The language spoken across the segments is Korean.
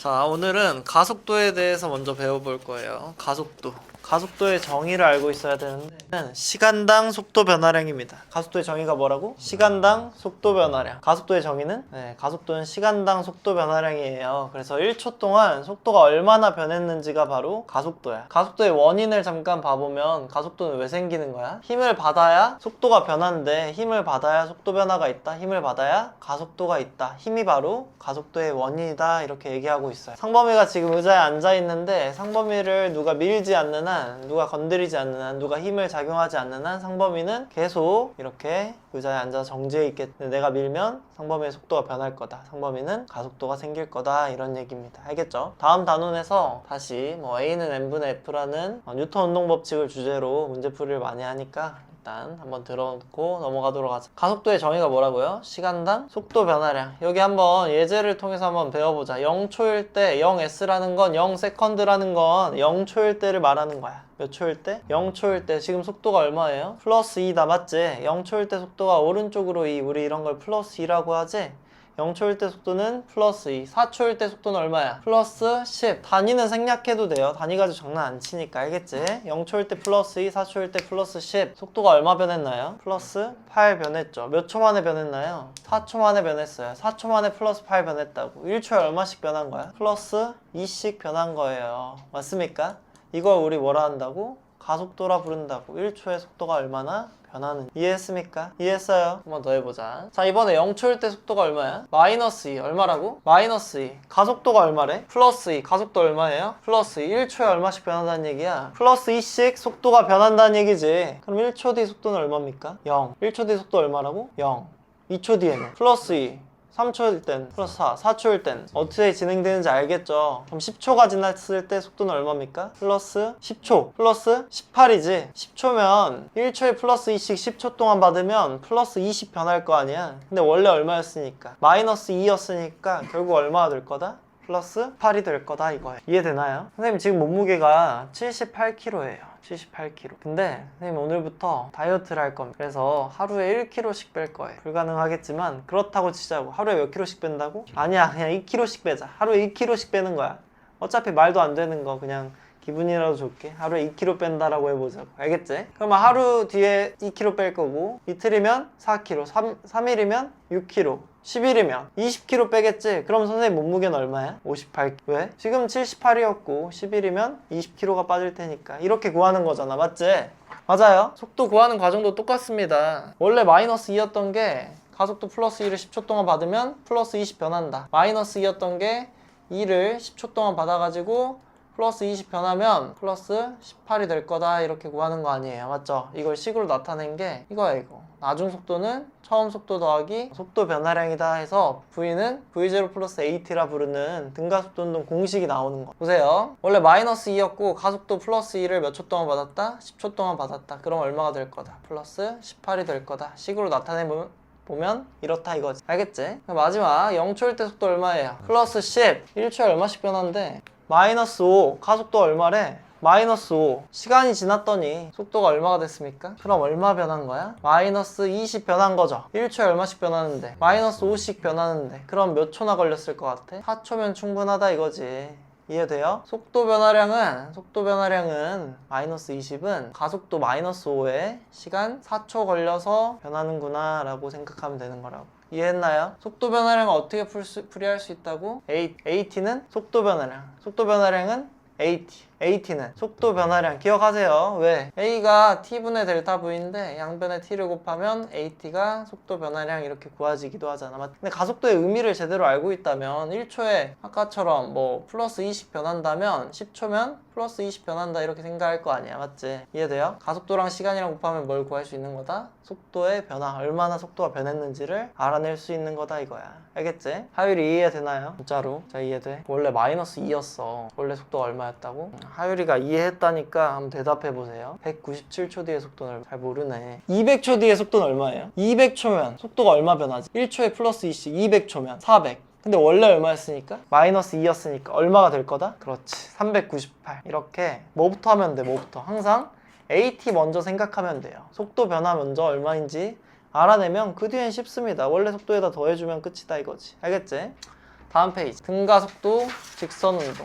자, 오늘은 가속도에 대해서 먼저 배워볼 거예요. 가속도의 정의를 알고 있어야 되는데 시간당 속도 변화량입니다. 가속도의 정의가 뭐라고? 시간당 속도 변화량. 가속도의 정의는? 가속도는 시간당 속도 변화량이에요. 그래서 1초 동안 속도가 얼마나 변했는지가 바로 가속도야. 가속도의 원인을 잠깐 봐보면 가속도는 왜 생기는 거야? 힘을 받아야 속도가 변하는데 힘을 받아야 속도 변화가 있다. 힘을 받아야 가속도가 있다. 힘이 바로 가속도의 원인이다. 이렇게 얘기하고 있어요. 상범이가 지금 의자에 앉아 있는데 상범이를 누가 밀지 않는 한, 누가 건드리지 않는 한, 누가 힘을 작용하지 않는 한 상범이는 계속 이렇게 의자에 앉아서 정지해 있겠는데 내가 밀면 상범이의 속도가 변할 거다. 상범이는 가속도가 생길 거다. 이런 얘기입니다. 알겠죠? 다음 단원에서 다시 A는 n분의 F라는 뉴턴 운동 법칙을 주제로 문제풀이를 많이 하니까 일단 한번 들어놓고 넘어가도록 하자. 가속도의 정의가 뭐라고요? 시간당 속도 변화량. 여기 한번 예제를 통해서 한번 배워보자. 0초일 때 0s라는 건 0세컨드라는 건 0초일 때를 말하는 거야. 몇 초일 때? 0초일 때. 지금 속도가 얼마예요? 플러스 2다, 맞지? 0초일 때 속도가 오른쪽으로 2. 우리 이런 걸 플러스 2라고 하지? 0초일 때 속도는 플러스 2, 4초일 때 속도는 얼마야? 플러스 10. 단위는 생략해도 돼요. 단위 가지고 장난 안 치니까, 알겠지? 0초일 때 플러스 2, 4초일 때 플러스 10. 속도가 얼마 변했나요? 플러스 8 변했죠. 몇 초 만에 변했나요? 4초 만에 변했어요. 4초 만에 플러스 8 변했다고. 1초에 얼마씩 변한 거야? 플러스 2씩 변한 거예요. 맞습니까? 이걸 우리 뭐라 한다고? 가속도라 부른다고. 1초의 속도가 얼마나 변하는. 이해했습니까? 이해했어요. 한 번 더 해보자. 자, 이번에 0초일 때 속도가 얼마야? 마이너스 2. 얼마라고? 마이너스 2. 가속도가 얼마래? 플러스 2. 가속도 얼마예요? 플러스 2. 1초에 얼마씩 변한다는 얘기야? 플러스 2씩 속도가 변한다는 얘기지. 그럼 1초 뒤 속도는 얼마입니까? 0. 1초 뒤 속도 얼마라고? 0. 2초 뒤에는 플러스 2. 3초일 땐 플러스 4, 4초일 땐 어떻게 진행되는지 알겠죠? 그럼 10초가 지났을 때 속도는 얼마입니까? 플러스 10초, 플러스 18이지? 10초면 1초에 플러스 2씩 10초 동안 받으면 플러스 20 변할 거 아니야? 근데 원래 얼마였으니까? 마이너스 2였으니까 결국 얼마가 될 거다? 플러스 8이 될 거다 이거예요. 이해되나요? 선생님 지금 몸무게가 78kg예요. 78kg. 근데 선생님 오늘부터 다이어트를 할 겁니다. 그래서 하루에 1kg씩 뺄 거예요. 불가능하겠지만 그렇다고 치자고. 하루에 몇 킬로씩 뺀다고? 아니야, 그냥 2kg씩 빼자. 하루에 2kg씩 빼는 거야. 어차피 말도 안 되는 거 그냥 기분이라도 좋게 하루에 2kg 뺀다라고 해보자고. 알겠지? 그러면 하루 뒤에 2kg 뺄 거고, 이틀이면 4kg, 3일이면 6kg, 10일이면 20kg 빼겠지? 그럼 선생님 몸무게는 얼마야? 58kg. 왜? 지금 78이었고 10일이면 20kg가 빠질 테니까 이렇게 구하는 거잖아. 맞지? 맞아요. 속도 구하는 과정도 똑같습니다. 원래 마이너스 2였던 게 가속도 플러스 2를 10초 동안 받으면 플러스 20 변한다. 마이너스 2였던 게 2를 10초 동안 받아가지고 플러스 20 변하면 플러스 18이 될 거다. 이렇게 구하는 거 아니에요. 맞죠? 이걸 식으로 나타낸 게 이거야, 이거. 나중 속도는 처음 속도 더하기 속도 변화량이다 해서 V는 V0 플러스 AT라 부르는 등가속도 운동 공식이 나오는 거. 보세요. 원래 마이너스 2였고 가속도 플러스 2를 몇 초 동안 받았다? 10초 동안 받았다. 그럼 얼마가 될 거다? 플러스 18이 될 거다. 식으로 나타내보면 이렇다 이거지. 알겠지? 마지막 0초일 때 속도 얼마예요? 플러스 10. 1초에 얼마씩 변하는데? 마이너스 5. 가속도 얼마래? 마이너스 5. 시간이 지났더니 속도가 얼마가 됐습니까? 그럼 얼마 변한 거야? 마이너스 20 변한 거죠. 1초에 얼마씩 변하는데? 마이너스 5씩 변하는데. 그럼 몇 초나 걸렸을 것 같아? 4초면 충분하다 이거지. 이해돼요? 속도 변화량은 마이너스 20은 가속도 마이너스 5에 시간 4초 걸려서 변하는구나 라고 생각하면 되는 거라고. 이해했나요? 속도 변화량을 어떻게 풀이할 수 있다고? AT는 속도 변화량은 AT는 속도 변화량. 기억하세요. 왜? A가 T분의 델타 V인데 양변에 T를 곱하면 AT가 속도 변화량 이렇게 구해지기도 하잖아. 근데 가속도의 의미를 제대로 알고 있다면 1초에 아까처럼 뭐 플러스 20 변한다면 10초면 플러스 20 변한다 이렇게 생각할 거 아니야. 맞지? 이해돼요? 가속도랑 시간이랑 곱하면 뭘 구할 수 있는 거다? 속도의 변화. 얼마나 속도가 변했는지를 알아낼 수 있는 거다 이거야. 알겠지? 하율이 이해되나요? 진짜로? 자, 이해돼? 원래 마이너스 2였어. 원래 속도가 얼마였다고? 하율이가 이해했다니까 한번 대답해보세요. 197초 뒤의 속도는 잘 모르네. 200초 뒤의 속도는 얼마예요? 200초면 속도가 얼마 변하지? 1초에 플러스 2씩 200초면 400. 근데 원래 얼마였으니까? 마이너스 2였으니까 얼마가 될 거다? 그렇지. 398. 이렇게 뭐부터 하면 돼? 뭐부터? 항상 AT 먼저 생각하면 돼요. 속도 변화 먼저 얼마인지 알아내면 그 뒤엔 쉽습니다. 원래 속도에다 더해주면 끝이다 이거지. 알겠지? 다음 페이지. 등가속도, 직선운동.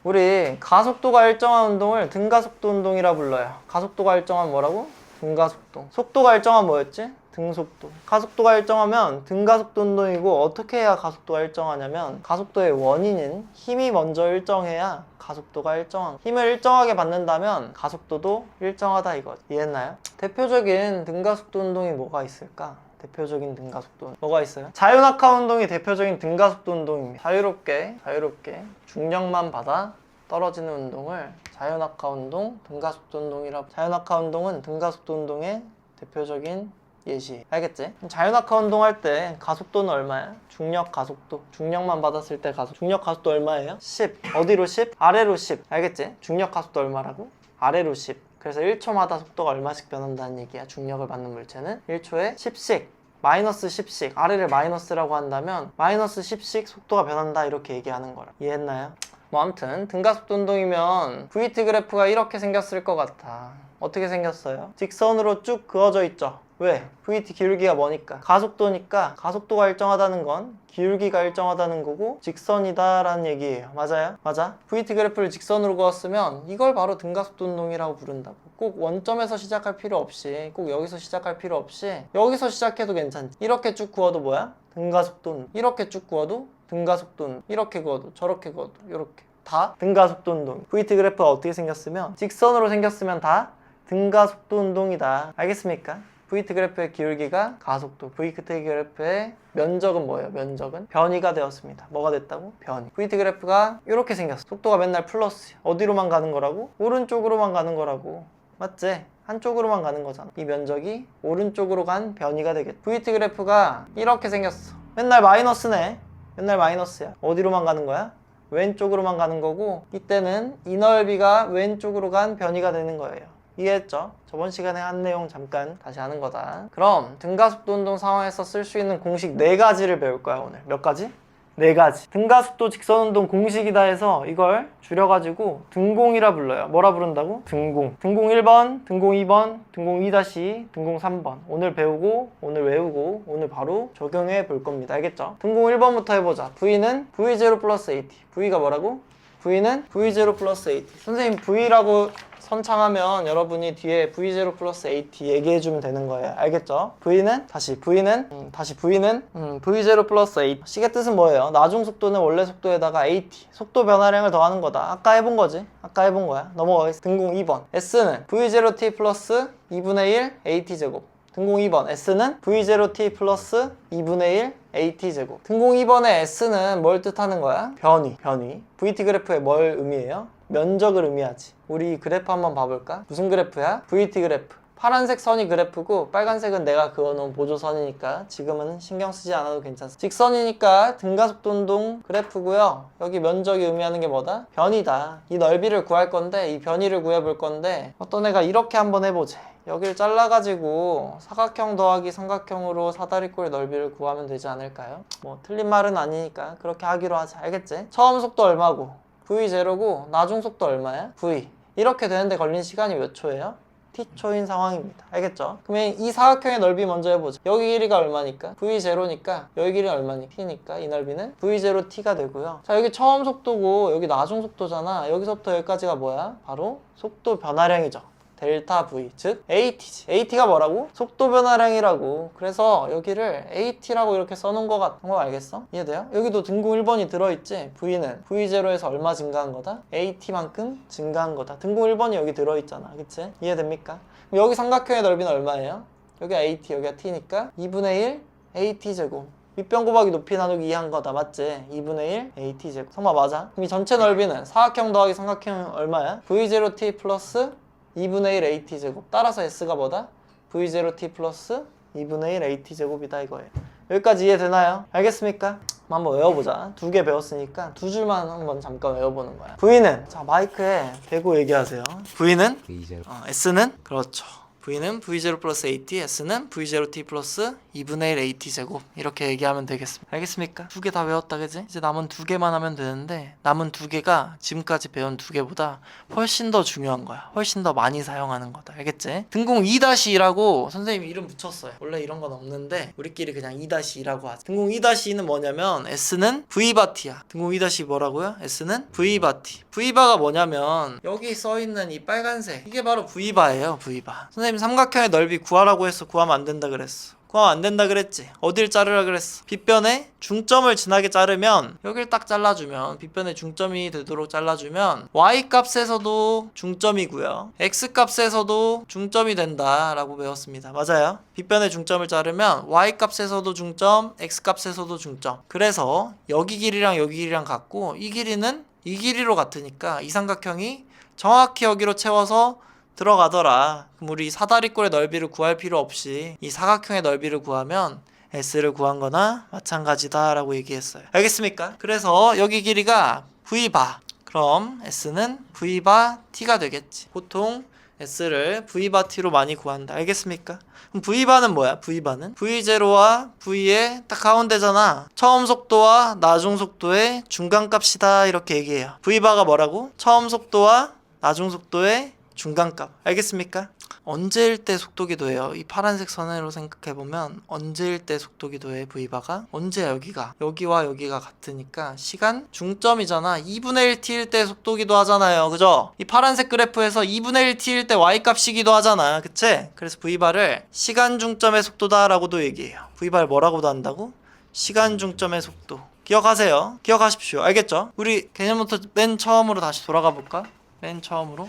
우리 가속도가 일정한 운동을 등가속도 운동이라 불러요. 가속도가 일정한 뭐라고? 등가속도. 속도가 일정한 뭐였지? 등속도. 가속도가 일정하면 등가속도 운동이고, 어떻게 해야 가속도가 일정하냐면 가속도의 원인인 힘이 먼저 일정해야 가속도가 일정한. 힘을 일정하게 받는다면 가속도도 일정하다 이거지. 이해했나요? 대표적인 등가속도 운동이 뭐가 있을까? 대표적인 등가속도 뭐가 있어요? 자유낙하 운동이 대표적인 등가속도 운동입니다. 자유롭게 중력만 받아 떨어지는 운동을 자유낙하 운동, 등가속도 운동이라고. 자유낙하 운동은 등가속도 운동의 대표적인 예시. 알겠지? 자유낙하 운동할 때 가속도는 얼마야? 중력 가속도. 중력만 받았을 때 가속. 중력 가속도 얼마예요? 10. 어디로 10? 아래로 10. 알겠지? 중력 가속도 얼마라고? 아래로 10. 그래서 1초마다 속도가 얼마씩 변한다는 얘기야. 중력을 받는 물체는 1초에 10씩, 마이너스 10씩. 아래를 마이너스라고 한다면 마이너스 10씩 속도가 변한다, 이렇게 얘기하는 거라. 이해했나요? 뭐 아무튼 등가속도 운동이면 VT 그래프가 이렇게 생겼을 것 같아. 어떻게 생겼어요? 직선으로 쭉 그어져 있죠. 왜? VT 기울기가 뭐니까? 가속도니까. 가속도가 일정하다는 건 기울기가 일정하다는 거고 직선이다 라는 얘기예요. 맞아요? 맞아? VT 그래프를 직선으로 그었으면 이걸 바로 등가속도 운동이라고 부른다고. 꼭 원점에서 시작할 필요 없이, 꼭 여기서 시작할 필요 없이 여기서 시작해도 괜찮지. 이렇게 쭉 그어도 뭐야? 등가속도 운동. 이렇게 쭉 그어도 등가속도 운동. 이렇게 그어도, 저렇게 그어도, 이렇게 다 등가속도 운동. VT 그래프가 어떻게 생겼으면, 직선으로 생겼으면 다 등가속도 운동이다. 알겠습니까? VT 그래프의 기울기가 가속도, VT 그래프의 면적은 뭐예요? 면적은 변이가 되었습니다. 뭐가 됐다고? 변이. VT 그래프가 이렇게 생겼어. 속도가 맨날 플러스. 어디로만 가는 거라고? 오른쪽으로만 가는 거라고. 맞지? 한쪽으로만 가는 거잖아. 이 면적이 오른쪽으로 간 변이가 되겠다. VT 그래프가 이렇게 생겼어. 맨날 마이너스네. 맨날 마이너스야. 어디로만 가는 거야? 왼쪽으로만 가는 거고, 이때는 이 넓이가 왼쪽으로 간 변이가 되는 거예요. 이해했죠? 저번 시간에 한 내용 잠깐 다시 하는 거다. 그럼 등가속도 운동 상황에서 쓸 수 있는 공식 4가지를 배울 거야 오늘. 몇 가지? 4가지. 등가속도 직선운동 공식이다 해서 이걸 줄여가지고 등공이라 불러요. 뭐라 부른다고? 등공. 등공 1번, 등공 2번, 등공 2-, 등공 3번. 오늘 배우고, 오늘 외우고, 오늘 바로 적용해 볼 겁니다. 알겠죠? 등공 1번부터 해보자. V는 V0 플러스 AT. V가 뭐라고? V는 V0 플러스 AT. 선생님 V라고 선창하면 여러분이 뒤에 V0 플러스 AT 얘기해주면 되는 거예요. 알겠죠? V는 V0 플러스 AT. 식의 뜻은 뭐예요? 나중 속도는 원래 속도에다가 AT, 속도 변화량을 더하는 거다. 아까 해본 거지? 아까 해본 거야. 넘어가겠습니다. 등공 2번. S는 V0T 플러스 2분의 1 AT제곱. 등공 2번 S는 V0T 플러스 2분의 1 AT제곱. 등공 2번의 S는 뭘 뜻하는 거야? 변이. VT 그래프에 뭘 의미해요? 면적을 의미하지. 우리 그래프 한번 봐볼까? 무슨 그래프야? VT 그래프. 파란색 선이 그래프고 빨간색은 내가 그어놓은 보조선이니까 지금은 신경 쓰지 않아도 괜찮습니다. 직선이니까 등가속도 운동 그래프고요. 여기 면적이 의미하는 게 뭐다? 변이다. 이 넓이를 구할 건데, 이 변이를 구해볼 건데, 어떤 애가 이렇게 한번 해보자. 여기를 잘라가지고 사각형 더하기 삼각형으로 사다리꼴 넓이를 구하면 되지 않을까요? 뭐 틀린 말은 아니니까 그렇게 하기로 하자. 알겠지? 처음 속도 얼마고? V0고 나중 속도 얼마야? V. 이렇게 되는데 걸린 시간이 몇 초예요? T초인 상황입니다. 알겠죠? 그러면 이 사각형의 넓이 먼저 해보자. 여기 길이가 얼마니까? V0니까 여기 길이가 얼마니까? T니까 이 넓이는 V0T가 되고요. 자, 여기 처음 속도고 여기 나중 속도잖아. 여기서부터 여기까지가 뭐야? 바로 속도 변화량이죠. 델타 V, 즉 AT지. AT가 뭐라고? 속도 변화량이라고. 그래서 여기를 AT라고 이렇게 써놓은 거 같은 거 알겠어? 이해돼요? 여기도 등공 1번이 들어있지? V는 V0에서 얼마 증가한 거다? AT만큼 증가한 거다. 등공 1번이 여기 들어있잖아. 그치? 이해됩니까? 그럼 여기 삼각형의 넓이는 얼마예요? 여기가 AT, 여기가 T니까 2분의 1 AT제곱. 밑변 곱하기 높이 나누기 2한 거다. 맞지? 2분의 1 AT제곱. 성마 맞아? 그럼 이 전체 넓이는 사각형 더하기 삼각형 얼마야? V0T 플러스 2분의 1 AT제곱. 따라서 S가 뭐다? V0T 플러스 2분의 1 AT제곱이다 이거예요. 여기까지 이해되나요? 알겠습니까? 한번 외워보자. 2개 배웠으니까 2줄만 한번 잠깐 외워보는 거야. V는, 자 마이크에 대고 얘기하세요. V는? V0 S는? 그렇죠. V는 V0 플러스 AT, S는 V0T 플러스 2분의 1 AT 제곱 이렇게 얘기하면 되겠습니다. 알겠습니까? 두 개 다 외웠다 그지? 이제 남은 두 개만 하면 되는데 남은 두 개가 지금까지 배운 두 개보다 훨씬 더 중요한 거야. 훨씬 더 많이 사용하는 거다. 알겠지? 등공 2-2라고 선생님이 이름 붙였어요. 원래 이런 건 없는데 우리끼리 그냥 2-2라고 하자. 등공 2-2는 뭐냐면 S는 V바 T야. 등공 2- 뭐라고요? S는 V바 T. V바가 뭐냐면 여기 써있는 이 빨간색 이게 바로 V바예요. V바. 선생님 삼각형의 넓이 구하라고 해서 구하면 안 된다 그랬어. 구하면 안 된다 그랬지. 어딜 자르라 그랬어. 빗변에 중점을 진하게 자르면 여길 딱 잘라주면 빗변에 중점이 되도록 잘라주면 y 값에서도 중점이고요 x 값에서도 중점이 된다 라고 배웠습니다. 맞아요. 빗변에 중점을 자르면 y 값에서도 중점, x 값에서도 중점. 그래서 여기 길이랑 여기 길이랑 같고 이 길이는 이 길이로 같으니까 이 삼각형이 정확히 여기로 채워서 들어가더라. 그럼 우리 사다리꼴의 넓이를 구할 필요 없이 이 사각형의 넓이를 구하면 S를 구한 거나 마찬가지다 라고 얘기했어요. 알겠습니까? 그래서 여기 길이가 V바. 그럼 S는 V바 T가 되겠지. 보통 S를 V바 T로 많이 구한다. 알겠습니까? 그럼 V바는 뭐야? V바는 V0와 V의 딱 가운데잖아. 처음 속도와 나중 속도의 중간값이다 이렇게 얘기해요. V바가 뭐라고? 처음 속도와 나중 속도의 중간값. 알겠습니까? 언제일 때 속도기도해요. 이 파란색 선으로 생각해보면 언제일 때 속도기도해. V바가 언제야? 여기가 여기와 여기가 같으니까 시간 중점이잖아. 2분의 1t일 때 속도기도 하잖아요. 그죠? 이 파란색 그래프에서 2분의 1t일 때 y값이기도 하잖아. 그치? 그래서 V바를 시간 중점의 속도다 라고도 얘기해요. V바를 뭐라고도 한다고? 시간 중점의 속도. 기억하세요. 기억하십시오. 알겠죠? 우리 개념부터 맨 처음으로 다시 돌아가 볼까? 맨 처음으로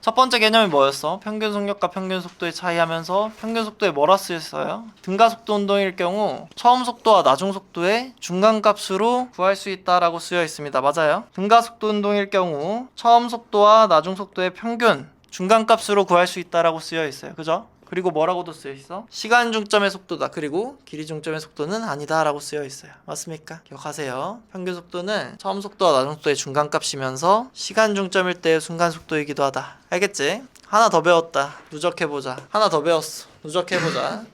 첫 번째 개념이 뭐였어? 평균 속력과 평균 속도의 차이 하면서 평균 속도에 뭐라 쓰였어요? 등가속도 운동일 경우 처음 속도와 나중 속도의 중간값으로 구할 수 있다라고 쓰여 있습니다. 맞아요? 등가속도 운동일 경우 처음 속도와 나중 속도의 평균 중간값으로 구할 수 있다라고 쓰여 있어요. 그죠? 그리고 뭐라고도 쓰여 있어? 시간 중점의 속도다. 그리고 길이 중점의 속도는 아니다 라고 쓰여 있어요. 맞습니까? 기억하세요. 평균 속도는 처음 속도와 나중 속도의 중간값이면서 시간 중점일 때의 순간 속도이기도 하다. 알겠지? 하나 더 배웠다. 누적해보자. 하나 더 배웠어. 누적해보자.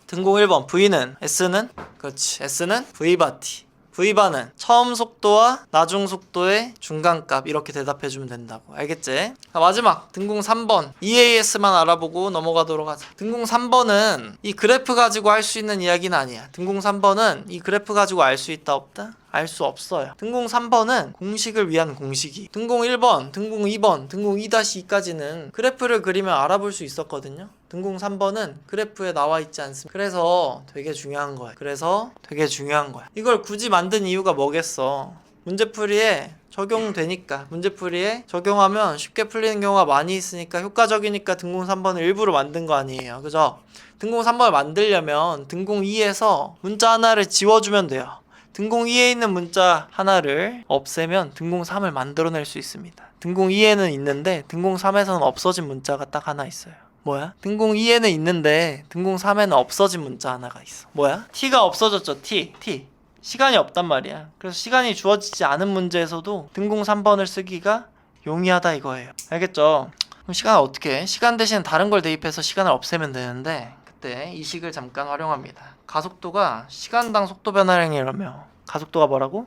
등공 1번 V는 S는? 그렇지. S는 V바 T. V바는 처음 속도와 나중 속도의 중간값 이렇게 대답해주면 된다고. 알겠지? 자, 마지막 등공 3번 EAS만 알아보고 넘어가도록 하자. 등공 3번은 이 그래프 가지고 할 수 있는 이야기는 아니야. 등공 3번은 이 그래프 가지고 알 수 있다 없다? 알 수 없어요. 등공 3번은 공식을 위한 공식이. 등공 1번, 등공 2번, 등공 2-2까지는 그래프를 그리면 알아볼 수 있었거든요. 등공 3번은 그래프에 나와 있지 않습니다. 그래서 되게 중요한 거야. 이걸 굳이 만든 이유가 뭐겠어? 문제풀이에 적용되니까. 문제풀이에 적용하면 쉽게 풀리는 경우가 많이 있으니까 효과적이니까 등공 3번을 일부러 만든 거 아니에요. 그죠? 등공 3번을 만들려면 등공 2에서 문자 하나를 지워주면 돼요. 등공 2에 있는 문자 하나를 없애면 등공 3을 만들어낼 수 있습니다. 등공 2에는 있는데 등공 3에서는 없어진 문자가 딱 하나 있어요. 뭐야? 등공 2에는 있는데 등공 3에는 없어진 문자 하나가 있어. 뭐야? t가 없어졌죠. t. 시간이 없단 말이야. 그래서 시간이 주어지지 않은 문제에서도 등공 3번을 쓰기가 용이하다 이거예요. 알겠죠? 그럼 시간을 어떻게 해? 시간 대신 다른 걸 대입해서 시간을 없애면 되는데 그때 이 식을 잠깐 활용합니다. 가속도가 시간당 속도 변화량이라며. 가속도가 뭐라고?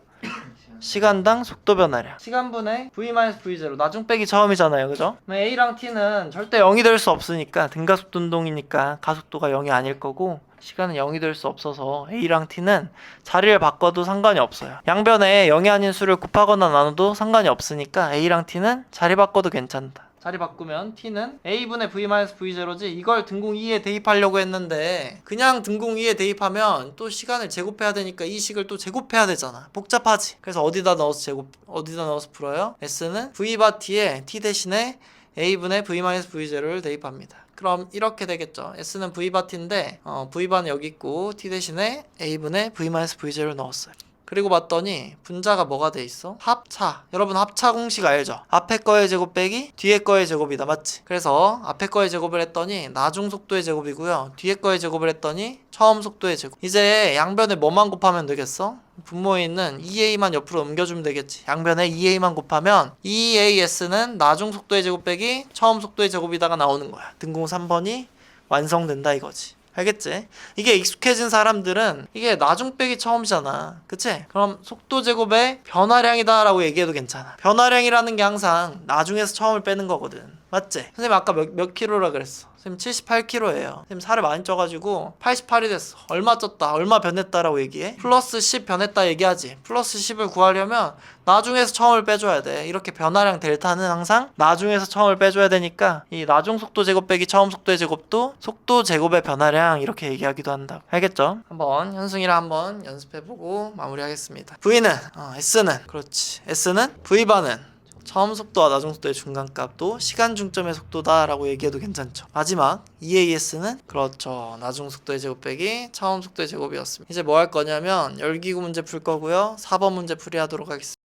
시간당 속도 변화량. 시간분의 v-v0 나중 빼기 처음이잖아요. 그죠? a랑 t는 절대 0이 될 수 없으니까 등가속도 운동이니까 가속도가 0이 아닐 거고 시간은 0이 될 수 없어서 a랑 t는 자리를 바꿔도 상관이 없어요. 양변에 0이 아닌 수를 곱하거나 나눠도 상관이 없으니까 a랑 t는 자리 바꿔도 괜찮다. 자리 바꾸면 t는 a분의 v-v0지 이걸 등공 2에 대입하려고 했는데 그냥 등공 2에 대입하면 또 시간을 제곱해야 되니까 이 식을 또 제곱해야 되잖아. 복잡하지. 그래서 어디다 넣어서 풀어요? s는 v바 t에 t 대신에 a분의 v-v0를 대입합니다. 그럼 이렇게 되겠죠. s는 v바 t인데 v바는 여기 있고 t 대신에 a분의 v-v0를 넣었어요. 그리고 봤더니 분자가 뭐가 돼 있어? 합차. 여러분 합차 공식 알죠? 앞에 거의 제곱 빼기 뒤에 거의 제곱이다. 맞지? 그래서 앞에 거의 제곱을 했더니 나중 속도의 제곱이고요. 뒤에 거의 제곱을 했더니 처음 속도의 제곱. 이제 양변에 뭐만 곱하면 되겠어? 분모에 있는 2a만 옆으로 옮겨주면 되겠지. 양변에 2a만 곱하면 2as는 나중 속도의 제곱 빼기 처음 속도의 제곱이다가 나오는 거야. 등공 3번이 완성된다 이거지. 알겠지? 이게 익숙해진 사람들은 이게 나중 빼기 처음이잖아. 그치? 그럼 속도 제곱의 변화량이다 라고 얘기해도 괜찮아. 변화량이라는 게 항상 나중에서 처음을 빼는 거거든. 맞지? 선생님 아까 몇 킬로라 그랬어? 선생님 78kg예요. 선생님 살을 많이 쪄가지고 88이 됐어. 얼마 쪘다, 얼마 변했다라고 얘기해? 플러스 10 변했다 얘기하지. 플러스 10을 구하려면 나중에서 처음을 빼줘야 돼. 이렇게 변화량 델타는 항상 나중에서 처음을 빼줘야 되니까 이 나중 속도 제곱 빼기 처음 속도의 제곱도 속도 제곱의 변화량 이렇게 얘기하기도 한다. 알겠죠? 한번 현승이랑 한번 연습해보고 마무리하겠습니다. V는 S는 그렇지. S는 V반은 처음 속도와 나중 속도의 중간값도 시간 중점의 속도다라고 얘기해도 괜찮죠. 마지막 EAS는 그렇죠. 나중 속도의 제곱 빼기 처음 속도의 제곱이었습니다. 이제 뭐 할 거냐면 열기구 문제 풀 거고요. 4번 문제 풀이하도록 하겠습니다.